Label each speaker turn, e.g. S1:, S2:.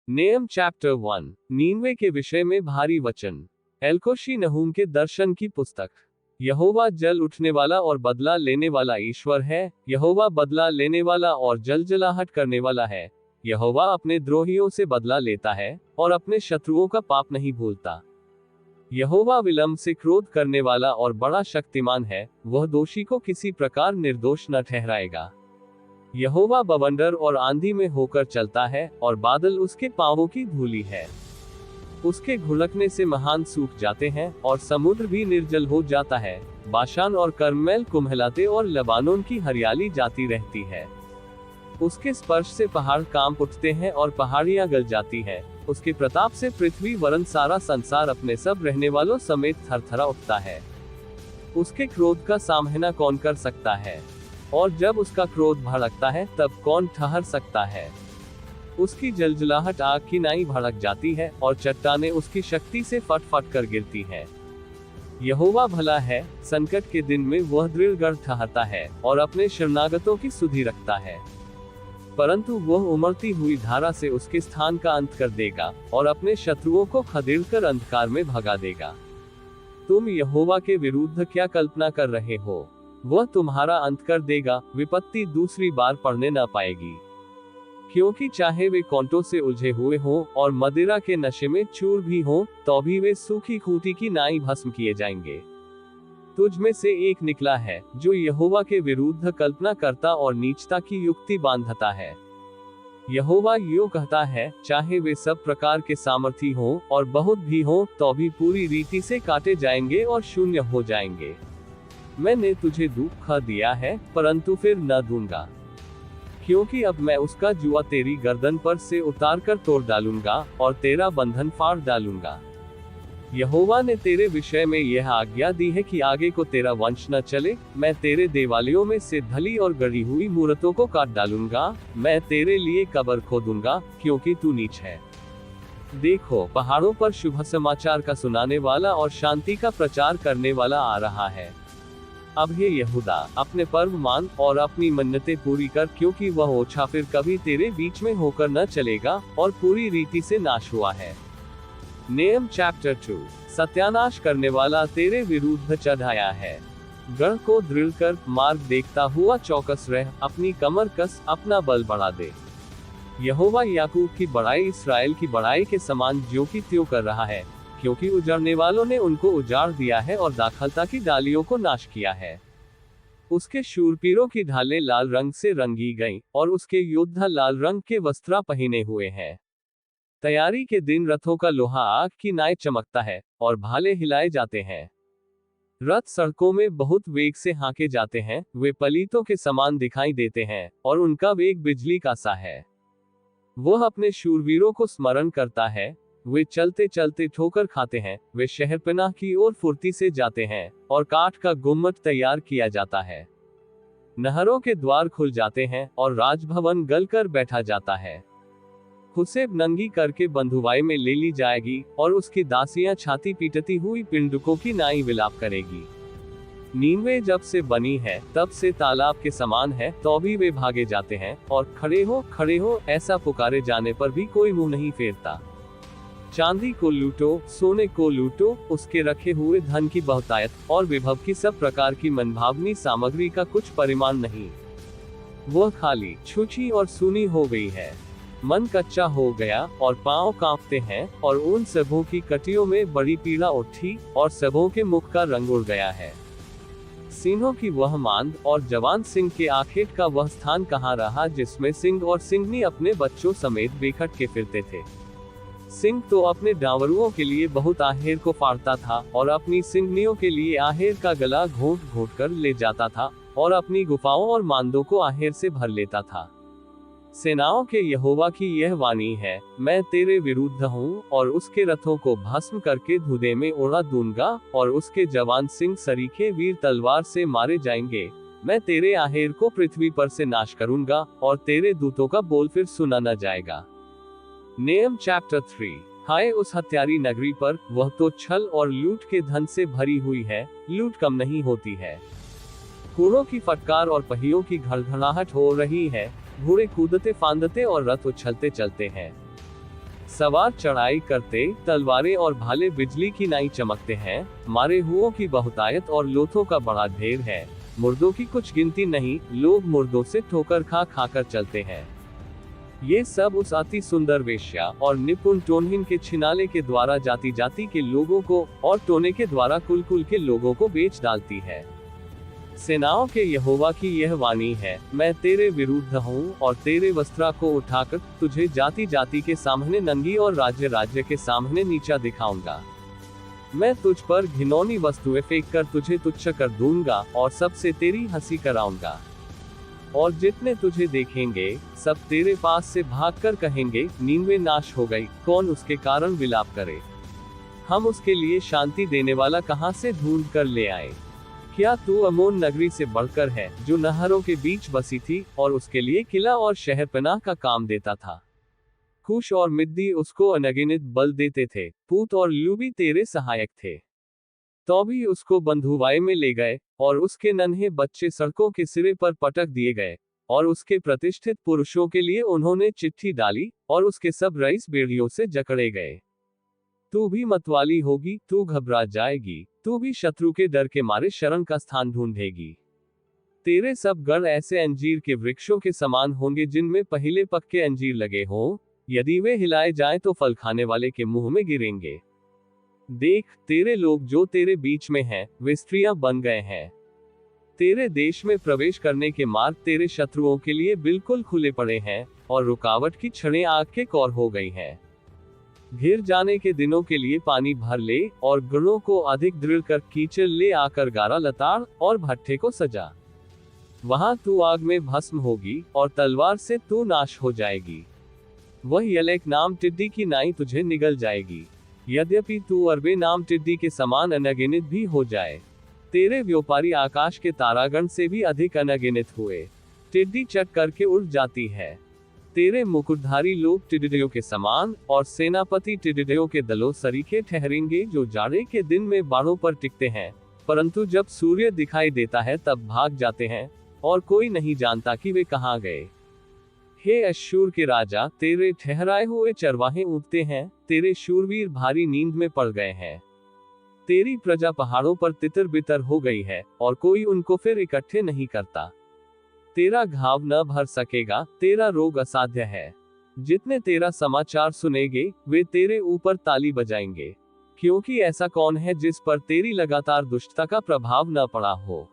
S1: नेहम chapter 1। नीनवे के विषय में भारी वचन। एल्कोशी नहूम के दर्शन की पुस्तक। यहोवा जल उठने वाला और बदला लेने वाला ईश्वर है। यहोवा बदला लेने वाला और जलजलाहट करने वाला है। यहोवा अपने द्रोहियों से बदला लेता है और अपने शत्रुओं का पाप नहीं भूलता। यहोवा विलंब से क्रोध करने वाला और बड़ा शक्तिमान है, वह दोषी को किसी प्रकार निर्दोष न ठहराएगा। यहोवा बवंडर और आंधी में होकर चलता है और बादल उसके पांवों की धूली है। उसके घुड़कने से महान सूख जाते हैं और समुद्र भी निर्जल हो जाता है। बाशान और कर्मेल कुम्हलाते और लबानोन की हरियाली जाती रहती है। उसके स्पर्श से पहाड़ कांप उठते हैं और पहाड़ियां गल जाती हैं। उसके प्रताप से पृथ्वी वरन सारा संसार अपने सब रहने वालों समेत थरथरा उठता है। उसके क्रोध का सामना कौन कर सकता है, और जब उसका क्रोध भड़कता है तब कौन ठहर सकता है। उसकी जलजलाहट आग की नाई भड़क जाती है और चट्टानें उसकी शक्ति से फट फट कर गिरती हैं। यहोवा भला है, संकट के दिन में वह दृढ़ ठहरता है और अपने शरणागतों की सुधि रखता है। परंतु वह उमड़ती हुई धारा से उसके स्थान का अंत कर देगा और अपने शत्रुओं को खदेड़कर अंधकार में भगा देगा। तुम यहोवा के विरुद्ध क्या कल्पना कर रहे हो? वह तुम्हारा अंत कर देगा, विपत्ति दूसरी बार पड़ने न पाएगी। क्योंकि चाहे वे कौंटों से उलझे हुए हों और मदिरा के नशे में चूर भी हों, तो भी वे सूखी खूंटी की नाई भस्म किए जाएंगे। तुझ में से एक निकला है जो यहोवा के विरुद्ध कल्पना करता और नीचता की युक्ति बांधता है। यहोवा यूं कहता है, चाहे वे सब प्रकार के सामर्थी हों और बहुत भी हों, तो भी पूरी रीति से काटे जाएंगे और शून्य हो जाएंगे। मैंने तुझे दुख दिया है, परंतु फिर न दूंगा, क्योंकि अब मैं उसका जुआ तेरी गर्दन पर से उतारकर तोड़ डालूंगा और तेरा बंधन फाड़ डालूंगा। यहोवा ने तेरे विषय में यह आज्ञा दी है कि आगे को तेरा वंश न चले। मैं तेरे देवालयों में से धली और गढ़ी हुई मूरतों को काट डालूंगा। मैं तेरे लिए कब्र खोदूंगा, क्योंकि तू नीच है। देखो, पहाड़ों पर शुभ समाचार का सुनाने वाला और शांति का प्रचार करने वाला आ रहा है। अब हे यहूदा, अपने पर्व मान और अपनी मन्नतें पूरी कर, क्योंकि वह ओछा फिर कभी तेरे बीच में होकर न चलेगा और पूरी रीति से नाश हुआ है। नेहम चैप्टर 2। सत्यानाश करने वाला तेरे विरुद्ध चढ़ाया है। गढ़ को दृढ़ कर, मार्ग देखता हुआ चौकस रह, अपनी कमर कस, अपना बल बढ़ा दे। यहोवा याकूब की बड़ाई इस्राएल की बड़ाई के समान ज्यों की त्यों कर रहा है, क्योंकि उजाड़ने वालों ने उनको उजाड़ दिया है और दाखलता की डालियों को नाश किया है। उसके शूरपीरों की ढालें लाल रंग से रंगी गईं, और उसके योद्धा लाल रंग के वस्त्र पहने हुए हैं। तैयारी के दिन रथों का लोहा आग की नाई चमकता है और भाले हिलाए जाते हैं। रथ सड़कों में बहुत वेग से हाँके जाते हैं। वे पलीतों के समान दिखाई देते हैं और उनका वेग बिजली का सा है। वह अपने शूरवीरों को स्मरण करता है। वे चलते चलते ठोकर खाते हैं। वे शहरपनाह की ओर फुर्ती से जाते हैं और काठ का गुम्मट तैयार किया जाता है। नहरों के द्वार खुल जाते हैं और राजभवन गलकर बैठा जाता है। खुसेब नंगी करके बंधुआई में ले ली जाएगी और उसकी दासियां छाती पीटती हुई पिंडुकों की नाई विलाप करेगी। नीनवे जब से बनी है तब से तालाब के समान है, तो भी वे भागे जाते हैं और खड़े हो ऐसा पुकारे जाने पर भी कोई मुंह नहीं फेरता। चांदी को लूटो, सोने को लूटो, उसके रखे हुए धन की बहुतायत और विभव की सब प्रकार की मनभावनी सामग्री का कुछ परिमाण नहीं। वह खाली, छूछी और सूनी हो गई है। मन कच्चा हो गया और पांव कांपते हैं, और उन सबों की कटियों में बड़ी पीड़ा उठी और सबों के मुख का रंग उड़ गया है। सिंहों की वह मांद और जवान सिंह के आखेट का वह स्थान कहाँ रहा, जिसमें सिंह और सिंहनी अपने बच्चों समेत बेखट के फिरते थे। सिंह तो अपने डांवरुओं के लिए बहुत आहेर को फाड़ता था और अपनी सिंहनियों के लिए आहेर का गला घोंट घोंट कर ले जाता था और अपनी गुफाओं और मांदों को आहेर से भर लेता था। सेनाओं के यहोवा की यह वाणी है, मैं तेरे विरुद्ध हूँ और उसके रथों को भस्म करके धुएं में उड़ा दूंगा और उसके जवान सिंह सरीखे वीर तलवार से मारे जाएंगे। मैं तेरे आहेर को पृथ्वी पर से नाश करूंगा और तेरे दूतों का बोल फिर सुना न जाएगा। नेहम चैप्टर 3। हाय उस हत्यारी नगरी पर, वह तो छल और लूट के धन से भरी हुई है, लूट कम नहीं होती है। घोड़ों की फटकार और पहियों की घड़घड़ाहट हो रही है। घोड़े कूदते फांदते और रथ उछलते चलते हैं। सवार चढ़ाई करते, तलवारें और भाले बिजली की नाई चमकते हैं, मारे हुओं की बहुतायत और लोथों का बड़ा ढेर है, मुर्दों की कुछ गिनती नहीं, लोग मुर्दों से ठोकर खा खाकर चलते हैं। ये सब उस अति सुंदर वेश्या और निपुण टोनहीन के छिनाले के द्वारा जाति जाति के लोगों को और टोने के द्वारा कुल कुल के लोगों को बेच डालती है। सेनाओं के यहोवा की यह वाणी है, मैं तेरे विरुद्ध हूँ और तेरे वस्त्रा को उठाकर तुझे जाति जाति के सामने नंगी और राज्य राज्य के सामने नीचा दिखाऊंगा। मैं तुझ पर घिनौनी वस्तुएं फेंक कर तुझे तुच्छ कर दूंगा और सबसे तेरी हंसी कराऊंगा। और जितने तुझे देखेंगे सब तेरे पास से भागकर कहेंगे, नीनवे नाश हो गई, कौन उसके कारण विलाप करे। हम उसके लिए शांति देने वाला कहाँ से ढूंढ कर ले आए। क्या तू अमोन नगरी से बढ़कर है, जो नहरों के बीच बसी थी और उसके लिए किला और शहर पनाह का काम देता था। कुश और मिद्दी उसको अनगिनत बल देते थे, पूत और लूबी तेरे सहायक थे। तो भी उसको बंधुआई में ले गए और उसके नन्हे बच्चे सड़कों के सिरे पर पटक दिए गए और उसके प्रतिष्ठित पुरुषों के लिए उन्होंने चिट्ठी डाली और उसके सब रईस बेड़ियों से जकड़े गए। तू भी मतवाली होगी, तू घबरा जाएगी, तू भी शत्रु के डर के मारे शरण का स्थान ढूंढेगी। तेरे सब गढ़ ऐसे अंजीर के वृक्षों के समान होंगे जिनमें पहले पक्के अंजीर लगे हों, यदि वे हिलाए जाएं तो फल खाने वाले के मुंह में गिरेंगे। देख, तेरे लोग जो तेरे बीच में हैं, वे स्त्रियां बन गए हैं। तेरे देश में प्रवेश करने के मार्ग तेरे शत्रुओं के लिए बिल्कुल खुले पड़े हैं और रुकावट की छड़ें आग के कौर हो गई हैं। घिर जाने के दिनों के लिए पानी भर ले और गढ़ों को अधिक दृढ़ कर कीचड़ ले आकर गारा लताड़ और भट्ठे को सजा। वहां तू आग में भस्म होगी और तलवार से तू नाश हो जाएगी। वह यलेक नाम टिड्डी की नाई तुझे निगल जाएगी, यद्यपि तू अरबे नाम टिड्डी के समान अनगिनत भी हो जाए। तेरे व्यापारी आकाश के तारागण से भी अधिक अनगिनत हुए। टिड्डी चट करके उड़ जाती है। तेरे मुकुटधारी लोग टिड्डियों के समान और सेनापति टिड्डियों के दलों सरीखे ठहरेंगे, जो जाड़े के दिन में बाड़ों पर टिकते हैं, परंतु जब सूर्य दिखाई देता है तब भाग जाते हैं और कोई नहीं जानता कि वे कहाँ गए। हे अश्शूर के राजा, तेरे ठहराए हुए चरवाहे ऊँघते हैं, तेरे शूरवीर भारी नींद में पड़ गए हैं। तेरी प्रजा पहाड़ों पर तितर बितर हो गई है और कोई उनको फिर इकट्ठे नहीं करता। तेरा घाव न भर सकेगा, तेरा रोग असाध्य है। जितने तेरा समाचार सुनेंगे वे तेरे ऊपर ताली बजाएंगे, क्योंकि ऐसा कौन है जिस पर तेरी लगातार दुष्टता का प्रभाव न पड़ा हो।